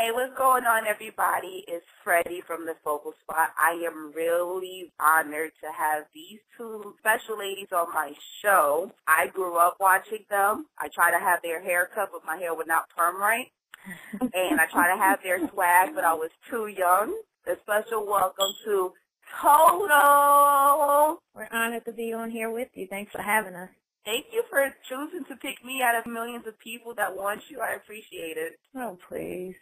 Hey, what's going on, everybody? It's Freddie from the Focal Spot. I am really honored to have these two special ladies on my show. I grew up watching them. I try to have their hair cut, but my hair would not perm right. And I try to have their swag, but I was too young. A special welcome to Total. We're honored to be on here with you. Thanks for having us. Thank you for choosing to pick me out of millions of people that want you. I appreciate it. Oh, please.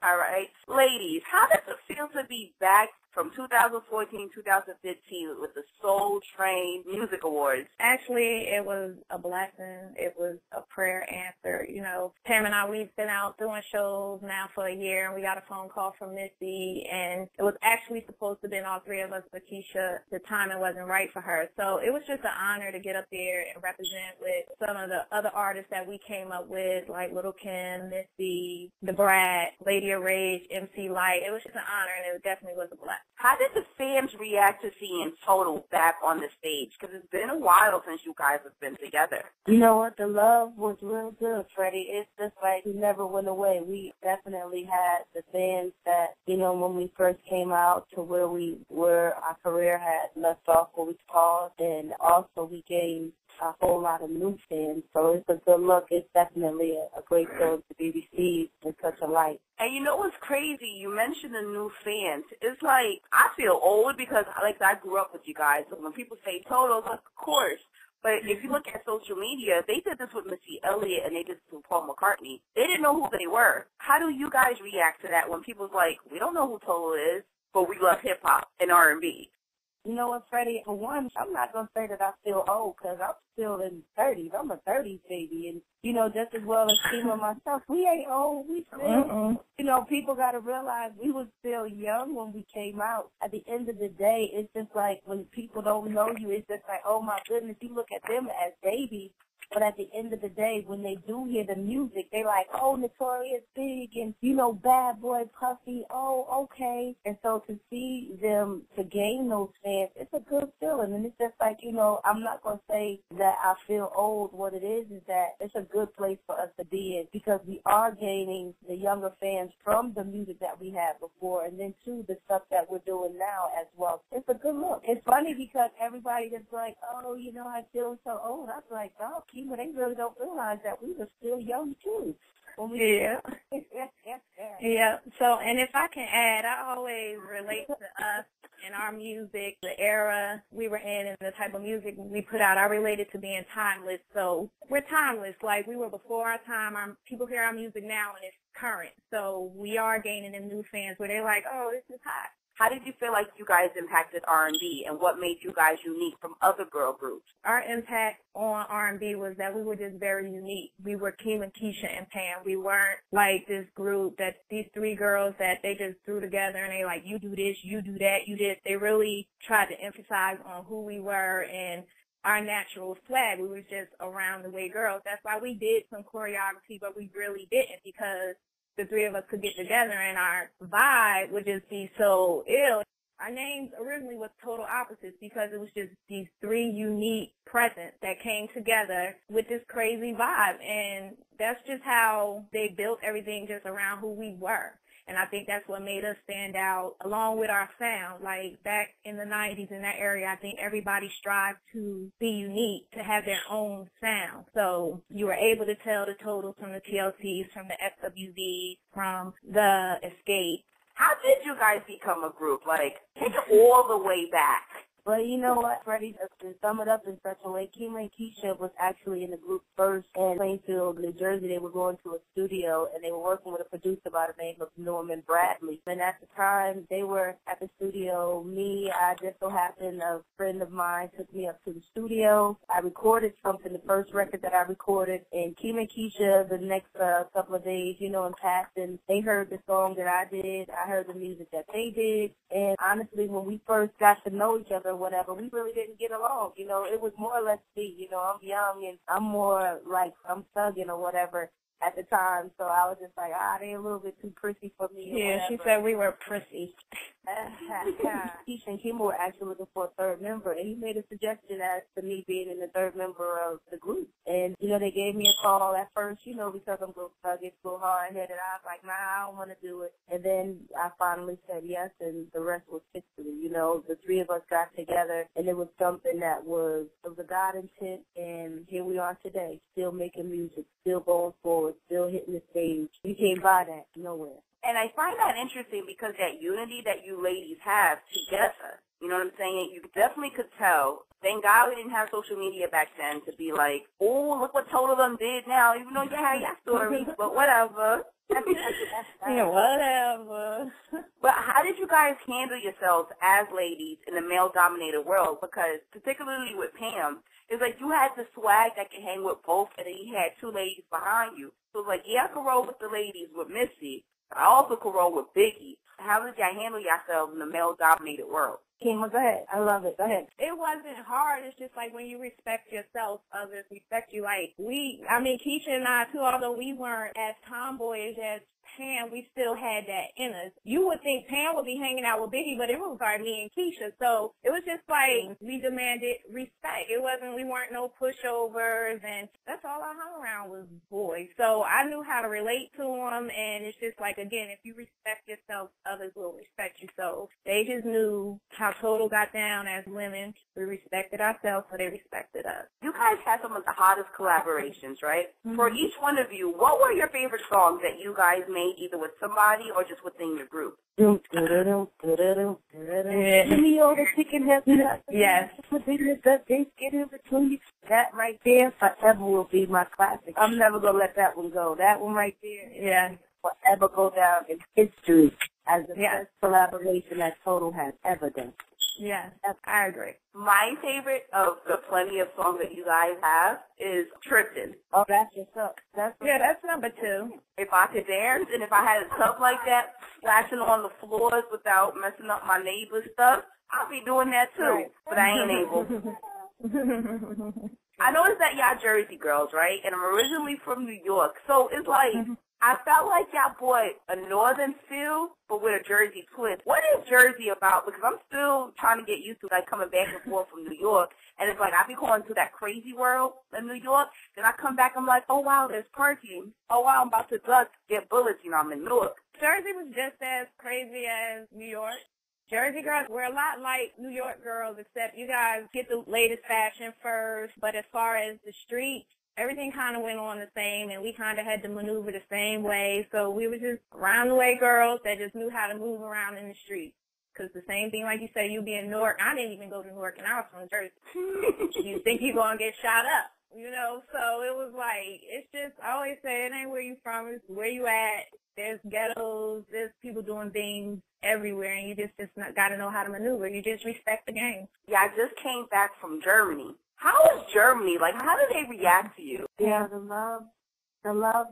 All right. Ladies, how does it feel to be back from 2014, 2015 with the Soul Train Music Awards? Actually, it was a blessing. It was a prayer answer. You know, Pam and I, we've been out doing shows now for a year, and we got a phone call from Missy, and it was actually supposed to have been all three of us, but Keisha, the timing wasn't right for her. So it was just an honor to get up there and represent with some of the other artists that we came up with, like Little Kim, Missy, The Brat, Lady of Rage, MC Light. It was just an honor, and it definitely was a blessing. How did the fans react to seeing Total back on the stage? Because it's been a while since you guys have been together. You know what? The love was real good, Freddie. It's just like we never went away. We definitely had the fans that, you know, when we first came out to where we were, our career had left off where we paused, and also we gained a whole lot of new fans. So it's a good look. It's definitely a great show to be received in such a light. And you know what's crazy? You mentioned the new fans. It's like, I feel old because, like, I grew up with you guys. So when people say Total, like, of course. But if you look at social media, they did this with Missy Elliott and they did this with Paul McCartney. They didn't know who they were. How do you guys react to that when people's like, we don't know who Total is, but we love hip-hop and R&B? You know what, Freddie? For one, I'm not going to say that I feel old because I'm still in 30s. I'm a 30s baby. And, you know, just as well as Tima myself, we ain't old. We still, you know, people got to realize we were still young when we came out. At the end of the day, it's just like when people don't know you, it's just like, oh, my goodness, you look at them as babies. But at the end of the day, when they do hear the music, they like, oh, Notorious Big and, you know, Bad Boy Puffy, oh, okay. And so to see them, to gain those fans, it's a good feeling. And it's just like, you know, I'm not going to say that I feel old. What it is that it's a good place for us to be in because we are gaining the younger fans from the music that we had before and then, too, the stuff that we're doing now as well. It's a good look. It's funny because everybody that's like, oh, you know, I feel so old. I was like, oh, but they really don't realize that we were still young, too. Yeah. Yeah. So, and if I can add, I always relate to us and our music, the era we were in and the type of music we put out. I related to being timeless. So we're timeless. Like we were before our time. People hear our music now and it's current. So we are gaining them new fans where they're like, oh, this is hot. How did you feel like you guys impacted R&B, and what made you guys unique from other girl groups? Our impact on R&B was that we were just very unique. We were Kim and Keisha and Pam. We weren't like this group that these three girls that they just threw together and they like, you do this, you do that, you this. They really tried to emphasize on who we were and our natural swag. We were just around the way girls. That's why we did some choreography, but we really didn't because the three of us could get together and our vibe would just be so ill. Our names originally was total opposites because it was just these three unique presents that came together with this crazy vibe. And that's just how they built everything just around who we were. And I think that's what made us stand out along with our sound. Like back in the 90s in that area, I think everybody strived to be unique, to have their own sound. So you were able to tell the Totals from the TLCs, from the SWVs, from the Escape. How did you guys become a group? Like, take it all the way back. Well, you know what, Freddie, to sum it up in such a way, Kima and Keisha was actually in the group first in Plainfield, New Jersey. They were going to a studio, and they were working with a producer by the name of Norman Bradley. And at the time, they were at the studio. I just so happened, a friend of mine took me up to the studio. I recorded something, the first record that I recorded, and Kima and Keisha, the next couple of days, you know, in passing, they heard the song that I did. I heard the music that they did. And honestly, when we first got to know each other, whatever, we really didn't get along. You know, it was more or less me. You know, I'm young and I'm more like I'm thugging or whatever at the time. So I was just like, they a little bit too prissy for me. Yeah, she said we were prissy. Keisha and Kima were actually looking for a third member, and he made a suggestion as to me being in the third member of the group. And, they gave me a call at first, because I'm I get so hard-headed. I was like, nah, I don't want to do it. And then I finally said yes, and the rest was history. The three of us got together, and it was something that was of the God intent, and here we are today, still making music, still going forward, still hitting the stage. You can't buy that nowhere. And I find that interesting because that unity that you ladies have together, you know what I'm saying? You definitely could tell. Thank God we didn't have social media back then to be like, oh, look what Total them did now, even though you had your stories, but whatever. Yeah, whatever. But how did you guys handle yourselves as ladies in a male-dominated world? Because particularly with Pam, it's like you had the swag that could hang with both, and then you had two ladies behind you. So it's like, yeah, I could roll with the ladies with Missy, but I also could roll with Biggie. How did y'all handle yourselves in a male-dominated world? Kima, go ahead. I love it. Go ahead. It wasn't hard. It's just like when you respect yourself, others respect you. Like Keisha and I too, although we weren't as tomboyish as Pam, we still had that in us. You would think Pam would be hanging out with Biggie, but it was like me and Keisha. So it was just like we demanded respect. We weren't no pushovers, and that's all I hung around was boys. So I knew how to relate to them, and it's just like, again, if you respect yourself, others will respect you. So they just knew how Total got down as women. We respected ourselves, so they respected us. You guys had some of the hottest collaborations, right? Mm-hmm. For each one of you, what were your favorite songs that you guys made either with somebody or just within your group? Give me all the chicken heads. Yes. That right there forever will be my classic. I'm never going to let that one go. That one right there, yeah, forever go down in history as the best collaboration that Total has ever done. Yeah, I agree. My favorite of the plenty of songs that you guys have is Trippin'. Oh, that's your song. That's number 2. If I could dance and if I had a tub like that, splashing on the floors without messing up my neighbor's stuff, I'll be doing that too. Right. But I ain't able. I noticed that y'all Jersey girls, right? And I'm originally from New York. So it's like, I felt like y'all brought a northern feel, but with a Jersey twist. What is Jersey about? Because I'm still trying to get used to, like, coming back and forth from New York. And it's like, I be going to that crazy world in New York. Then I come back, I'm like, oh, wow, there's parking. Oh, wow, I'm about to get bullets. I'm in Newark. Jersey was just as crazy as New York. Jersey girls, we're a lot like New York girls, except you guys get the latest fashion first. But as far as the street, everything kind of went on the same, and we kind of had to maneuver the same way. So we were just round-the-way girls that just knew how to move around in the street. Because the same thing, like you said, you be in Newark. I didn't even go to Newark, and I was from Jersey. You think you're going to get shot up, So it was like, it's just, I always say, it ain't where you from, it's where you at. There's ghettos, there's people doing things everywhere, and you just got to know how to maneuver. You just respect the game. Yeah, I just came back from Germany. How is Germany? Like, how do they react to you? Yeah, the love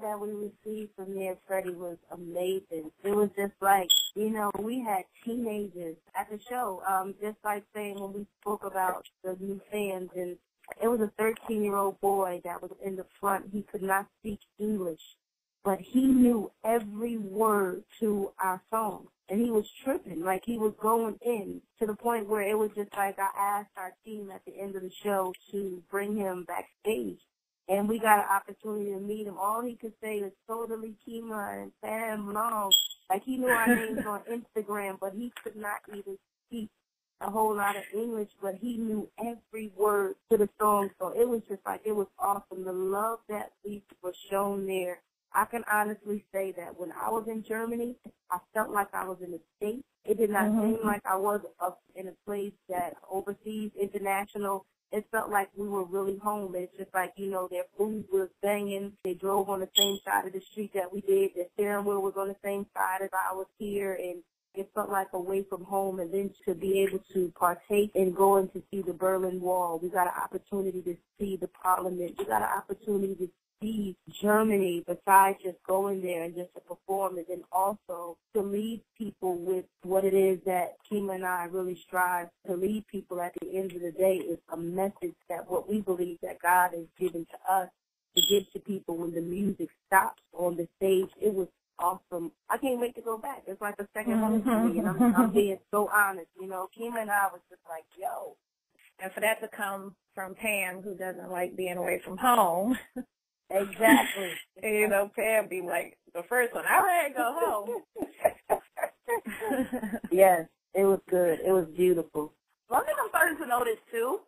that we received from there, Freddie, was amazing. It was just like, we had teenagers at the show, just like saying when we spoke about the new fans, and it was a 13-year-old boy that was in the front. He could not speak English, but he knew every word to our song. And he was tripping, like he was going in to the point where it was just like I asked our team at the end of the show to bring him backstage. And we got an opportunity to meet him. All he could say was totally Kima and Sam Long. Like he knew our names on Instagram, but he could not even speak a whole lot of English, but he knew every word to the song. So it was just like, it was awesome. The love that we were shown there. I can honestly say that when I was in Germany, I felt like I was in the States. It did not seem like I was up in a place that overseas, international. It felt like we were really home. It's just like, their food was banging. They drove on the same side of the street that we did. Their steering wheel was on the same side as I was here. And it felt like away from home. And then to be able to partake in going to see the Berlin Wall. We got an opportunity to see the Parliament. We got an opportunity to see Germany besides just going there and just to perform, and then also to lead people with what it is that Kima and I really strive to lead people at the end of the day is a message that what we believe that God has given to us to give to people when the music stops on the stage. It was awesome. I can't wait to go back. It's like a second home to me, and I'm being so honest. You know, Kima and I was just like, yo. And for that to come from Pam, who doesn't like being away from home. Exactly. You know, Pam be like, the first one, I ready to go home. Yes, it was good. It was beautiful. One thing I'm starting to notice, too,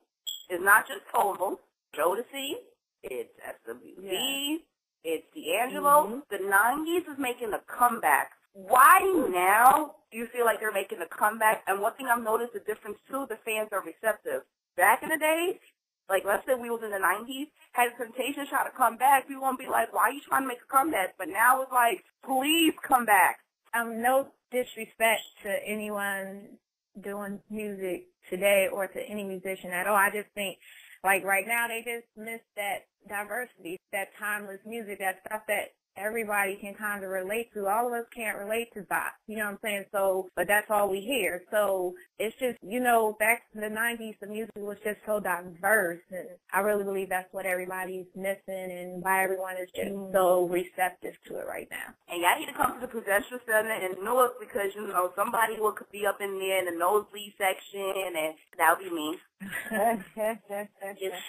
is not just Total, Jodeci, it's SWV, it's D'Angelo. The 90s is making a comeback. Why now do you feel like they're making a comeback? And one thing I've noticed the difference, too, the fans are receptive. Back in the days, like let's say we was in the 90s, had Temptation try to come back, people won't be like, why are you trying to make a comeback? But now it's like, please come back. No disrespect to anyone doing music today or to any musician at all. I just think, like, right now they just miss that diversity, that timeless music, that stuff that everybody can kind of relate to. All of us can't relate to that, you know what I'm saying? So, but that's all we hear. So it's just, you know, back in the 90s, the music was just so diverse, and I really believe that's what everybody's missing and why everyone is just so receptive to it right now. And y'all need to come to the Prudential Center in Newark because, you know, somebody could be up in there in the nosebleed section, and that would be me.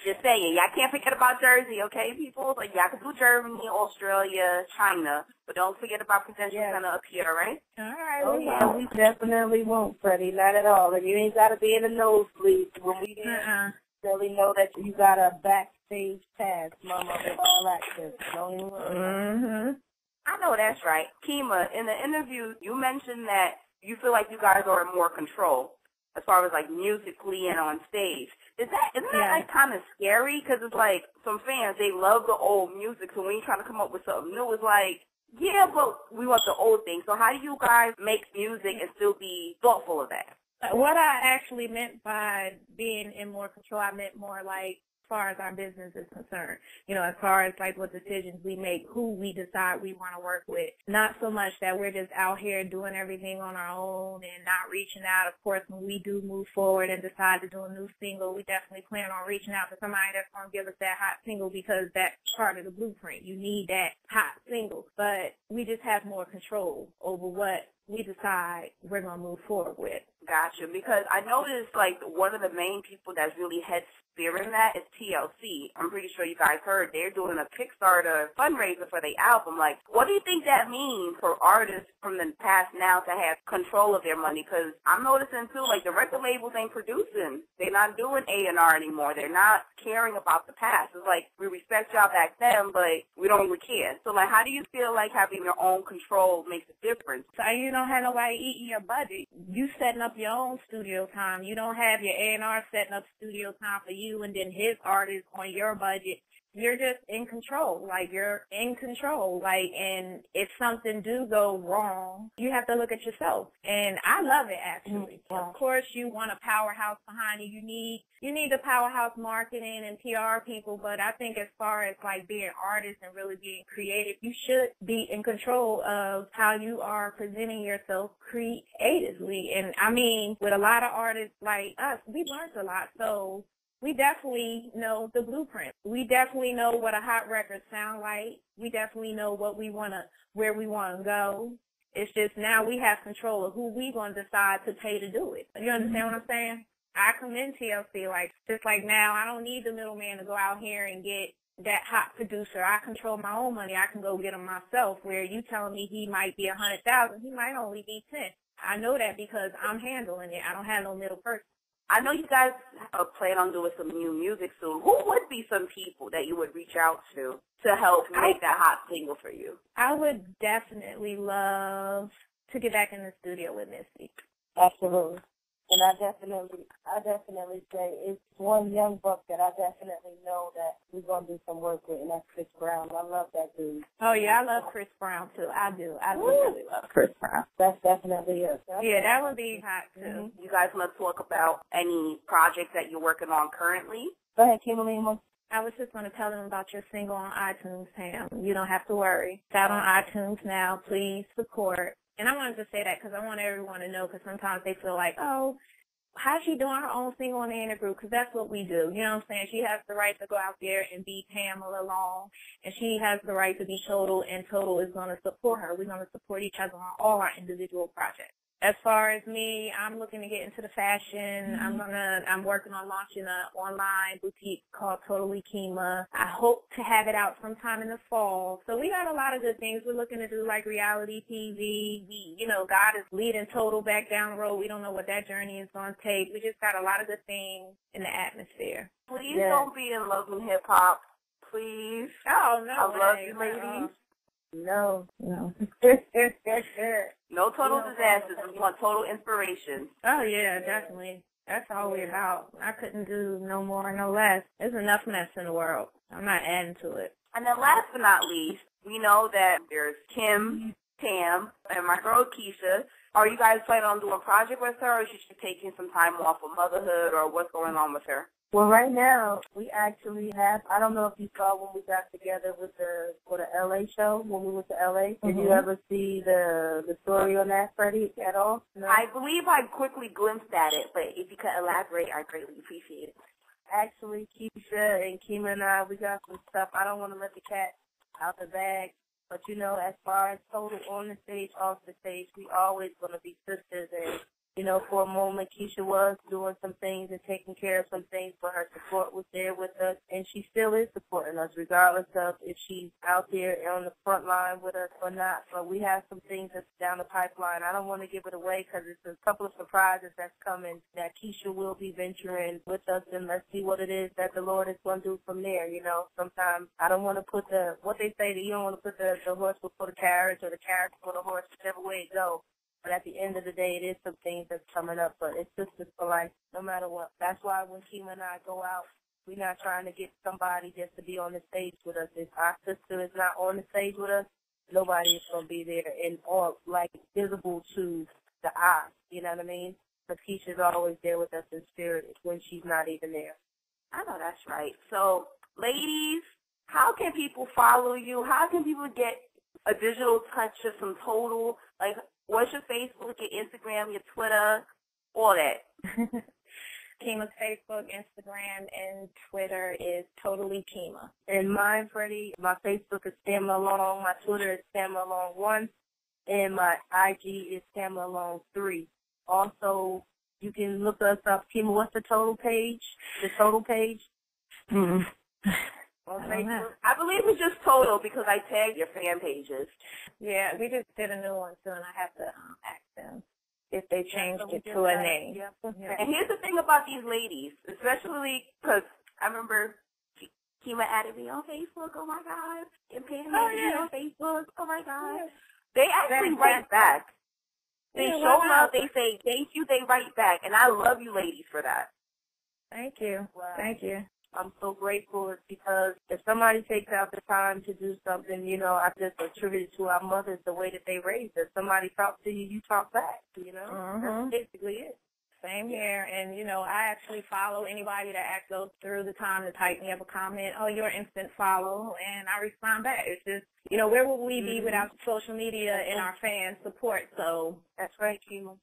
just saying, y'all can't forget about Jersey, okay, people? Like, y'all can do Germany, Australia, China, but don't forget about Prudential Center up here, right? All right. Oh, yeah, we definitely won't, Freddie. Not at all. And you ain't got to be in the nosebleed when we didn't really know that you got a backstage pass, mama, with all access. Don't even worry. I know that's right. Kima, in the interview, you mentioned that you feel like you guys are in more control as far as, like, musically and on stage. Isn't that like, kind of scary? Because it's like some fans, they love the old music, so when you're trying to come up with something new, it's like, yeah, but we want the old thing. So how do you guys make music and still be thoughtful of that? What I actually meant by being in more control, I meant more like as far as our business is concerned. You know, as far as like what decisions we make, who we decide we want to work with. Not so much that we're just out here doing everything on our own and not reaching out. Of course, when we do move forward and decide to do a new single, we definitely plan on reaching out to somebody that's going to give us that hot single because that's part of the blueprint. You need that hot single. But we just have more control over what we decide we're going to move forward with. Gotcha. Because I noticed, like, one of the main people that's really head spearing that is TLC. I'm pretty sure you guys heard they're doing a Kickstarter fundraiser for their album. Like, what do you think that means for artists from the past now to have control of their money? Because I'm noticing, too, like, the record labels ain't producing. They're not doing A&R anymore. They're not caring about the past. It's like, we respect y'all back then, but we don't really care. So, like, how do you feel like having your own control makes a difference? So you don't have nobody eating your budget. You setting up your own studio time. You don't have your A&R setting up studio time for you and then his artist on your budget. You're just in control. Like, you're in control. Like, and if something do go wrong, you have to look at yourself. And I love it, actually. Of course, you want a powerhouse behind you. You need the powerhouse marketing and PR people, but I think as far as, like, being artists and really being creative, you should be in control of how you are presenting yourself creatively. And, I mean, with a lot of artists like us, we learned a lot, so we definitely know the blueprint. We definitely know what a hot record sound like. We definitely know where we want to go. It's just now we have control of who we going to decide to pay to do it. You understand what I'm saying? I commend TLC. Like, just like now, I don't need the middleman to go out here and get that hot producer. I control my own money. I can go get him myself. Where you telling me he might be 100,000, he might only be 10. I know that because I'm handling it. I don't have no middle person. I know you guys plan on doing some new music soon. Who would be some people that you would reach out to help make that hot single for you? I would definitely love to get back in the studio with Missy. Absolutely. And I definitely say it's one young buck that I definitely know that we're going to do some work with, and that's Chris Brown. I love that dude. Oh, yeah, I love Chris Brown, too. I do. I really love Chris Brown. That's definitely it. Yeah, that would be hot, too. You guys want to talk about any projects that you're working on currently? Go ahead, Kimberly. I was just going to tell them about your single on iTunes, Pam. You don't have to worry. It's out on iTunes now. Please support. And I wanted to say that because I want everyone to know, because sometimes they feel like, oh, how's she doing her own thing on the inner group? Because that's what we do. You know what I'm saying? She has the right to go out there and be Pamela Long, and she has the right to be Total, and Total is going to support her. We're going to support each other on all our individual projects. As far as me, I'm looking to get into the fashion. I'm working on launching an online boutique called Totally Kima. I hope to have it out sometime in the fall. So we got a lot of good things. We're looking to do like reality TV. God is leading Total back down the road. We don't know what that journey is going to take. We just got a lot of good things in the atmosphere. Please don't be in love with hip hop. Please. Oh, no. I love you, ladies. No. No total disasters. We want total inspiration. Oh, yeah, definitely. That's all we're about. I couldn't do no more, no less. There's enough mess in the world. I'm not adding to it. And then last but not least, we know that there's Kim, Tam, and my girl Keisha. Are you guys planning on doing a project with her, or is she just taking some time off of motherhood, or what's going on with her? Well, right now, we actually have, I don't know if you saw when we got together for the LA show, when we went to LA. Did you ever see the story on that, Freddie, at all? No? I believe I quickly glimpsed at it, but if you could elaborate, I greatly appreciate it. Actually, Keisha and Kima and I, we got some stuff. I don't want to let the cat out the bag. But, as far as Total on the stage, off the stage, we always going to be sisters. And, for a moment, Keisha was doing some things and taking care of some things, but her support was there with us. And she still is supporting us, regardless of if she's out there on the front line with us or not. But we have some things that's down the pipeline. I don't want to give it away because it's a couple of surprises that's coming that Keisha will be venturing with us. And let's see what it is that the Lord is going to do from there. Sometimes I don't want to put what they say, that you don't want to put the horse before the carriage or the carriage before the horse, whichever way it goes. But at the end of the day, it is some things that's coming up. But it's sisters for life, no matter what. That's why when Kima and I go out, we're not trying to get somebody just to be on the stage with us. If our sister is not on the stage with us, nobody is going to be there or visible to the eye. You know what I mean? But Keisha's always there with us in spirit when she's not even there. I know that's right. So, ladies, how can people follow you? How can people get a digital touch of some Total? What's your Facebook, your Instagram, your Twitter, all that? Kima's Facebook, Instagram, and Twitter is Totally Kima. And mine, Freddie, my Facebook is Pamela Long, my Twitter is Pamela Long 1, and my IG is Pamela Long 3. Also, you can look us up. Kima, what's the Total page? The Total page? On Facebook? I believe it's just Total because I tagged your fan pages. Yeah, we just did a new one too, and I have to ask them if they changed it to a name. Yeah. And here's the thing about these ladies, especially because I remember Kima added me on Facebook. Oh my God! And Pam added me on Facebook. Oh my God! They actually write back. They show love. They say thank you. They write back, and I love you, ladies, for that. Thank you. Wow. Thank you. I'm so grateful because if somebody takes out the time to do something, I just attribute it to our mothers, the way that they raised us. Somebody talks to you, you talk back, That's basically it. Same here. And, I actually follow anybody that goes through the time to type me up a comment, oh, you're an instant follow, and I respond back. It's just, where would we be without social media and our fans support? So that's right, Kima.